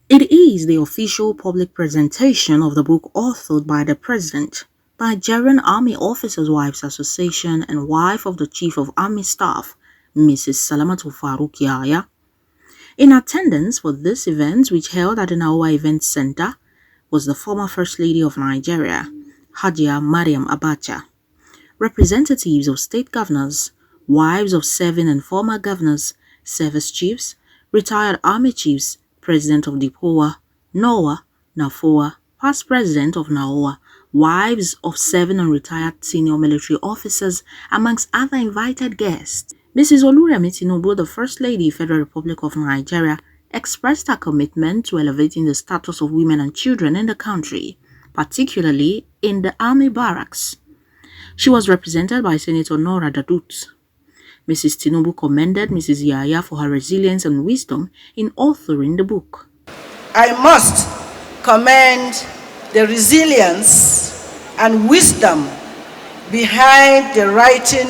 It is the official public presentation of the book authored by the President, Nigerian Army Officers' Wives Association and wife of the Chief of Army Staff, Mrs. Salamatu Yahaya. In attendance for this event, which held at the NAOWA Event Center, was the former First Lady of Nigeria, Hajiya Mariam Abacha, representatives of state governors, wives of serving and former governors, service chiefs, retired army chiefs, president of DIPOA, NAOWA, NAFOA, past president of NAOWA, wives of serving and retired senior military officers, amongst other invited guests. Mrs. Remi Tinubu, the First Lady, Federal Republic of Nigeria, expressed her commitment to elevating the status of women and children in the country, particularly in the army barracks. She was represented by Senator Nora Dadut. Mrs. Tinubu commended Mrs. Yahaya for her resilience and wisdom in authoring the book. I must commend the resilience and wisdom behind the writing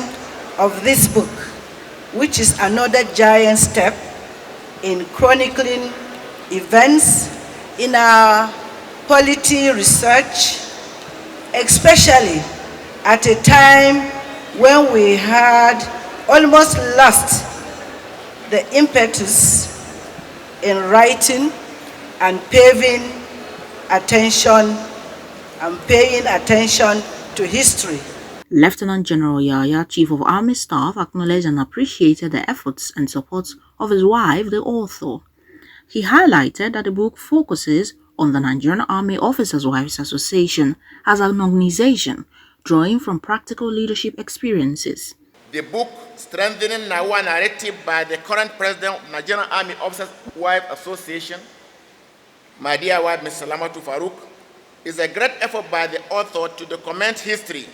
of this book, which is another giant step in chronicling events in our polity research, especially at a time when we had almost lost the impetus in writing and paying attention to history. Lieutenant General Yahaya, Chief of Army Staff, acknowledged and appreciated the efforts and support of his wife, the author. He highlighted that the book focuses on the Nigerian Army Officers' Wives Association as an organization drawing from practical leadership experiences. The book, Strengthening NAOWA Narrative by the current President of Nigerian Army Officers' Wives Association, my dear wife, Ms. Salamatu, is a great effort by the author to document history,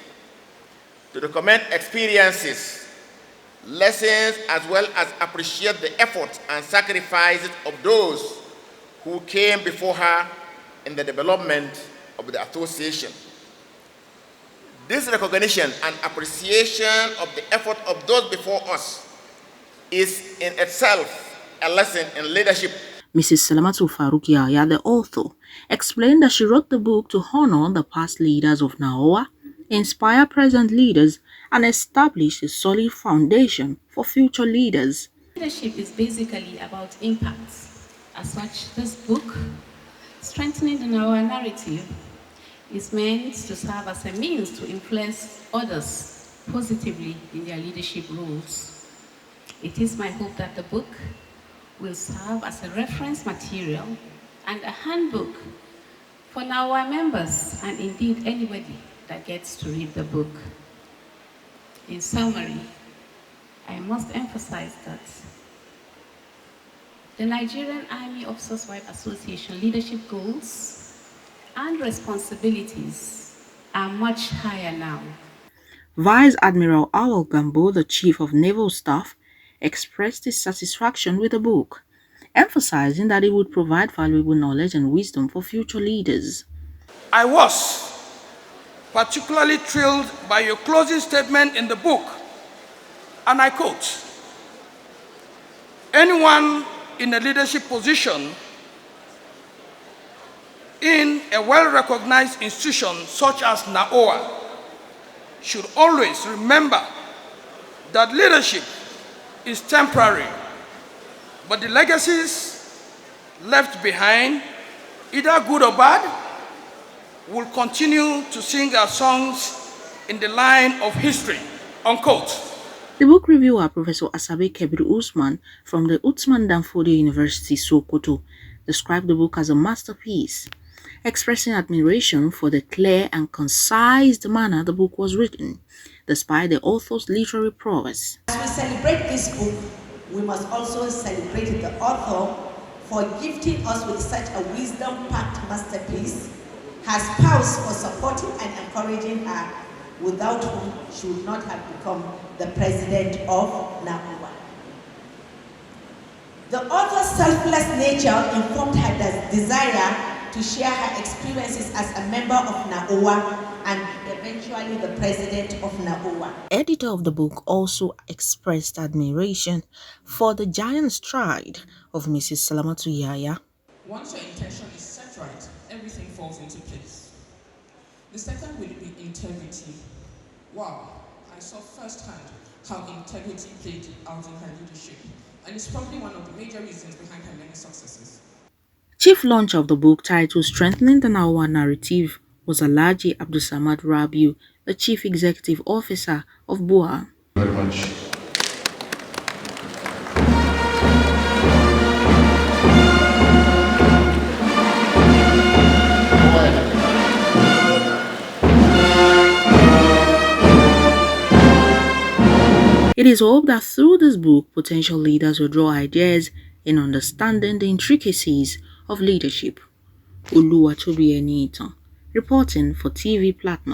to document experiences, lessons, as well as appreciate the efforts and sacrifices of those who came before her in the development of the association. This recognition and appreciation of the effort of those before us is in itself a lesson in leadership. Mrs. Salamatu Yahaya, the author, explained that she wrote the book to honor the past leaders of NAOWA, inspire present leaders, and establish a solid foundation for future leaders. Leadership is basically about impact. As such, this book, Strengthening the NAOWA Narrative, is meant to serve as a means to influence others positively in their leadership roles. It is my hope that the book will serve as a reference material and a handbook for NAOWA members and indeed anybody that gets to read the book. In summary, I must emphasize that the Nigerian Army Officers' Wives Association leadership goals and responsibilities are much higher now. Vice Admiral Awal Gambo, the Chief of Naval Staff, expressed his satisfaction with the book, emphasizing that it would provide valuable knowledge and wisdom for future leaders. I was particularly thrilled by your closing statement in the book, and I quote, "Anyone in a leadership position in a well-recognized institution such as NAOWA should always remember that leadership is temporary, but the legacies left behind, either good or bad, will continue to sing our songs in the line of history," unquote. The book reviewer, Professor Asabe Kebir Usman from the Uthman Danfodio University, Sokoto, described the book as a masterpiece, expressing admiration for the clear and concise manner the book was written, despite the author's literary prowess. As we celebrate this book, we must also celebrate the author for gifting us with such a wisdom-packed masterpiece, her spouse for supporting and encouraging her, without whom she would not have become the president of NAOWA. The author's selfless nature informed her desire to share her experiences as a member of NAOWA and eventually the president of NAOWA. Editor of the book also expressed admiration for the giant stride of Mrs. Salamatu Yahaya. Once you're in everything falls into place. The second will be integrity. Wow, I saw firsthand how integrity played out in her leadership, and it's probably one of the major reasons behind her many successes. Chief launch of the book titled Strengthening the NAOWA Narrative was Alhaji Abdulsamad Rabiu, the Chief Executive Officer of BUA. Very much. It is hoped that through this book, potential leaders will draw ideas in understanding the intricacies of leadership. Oluwatobi Enitan, reporting for TV Platinum.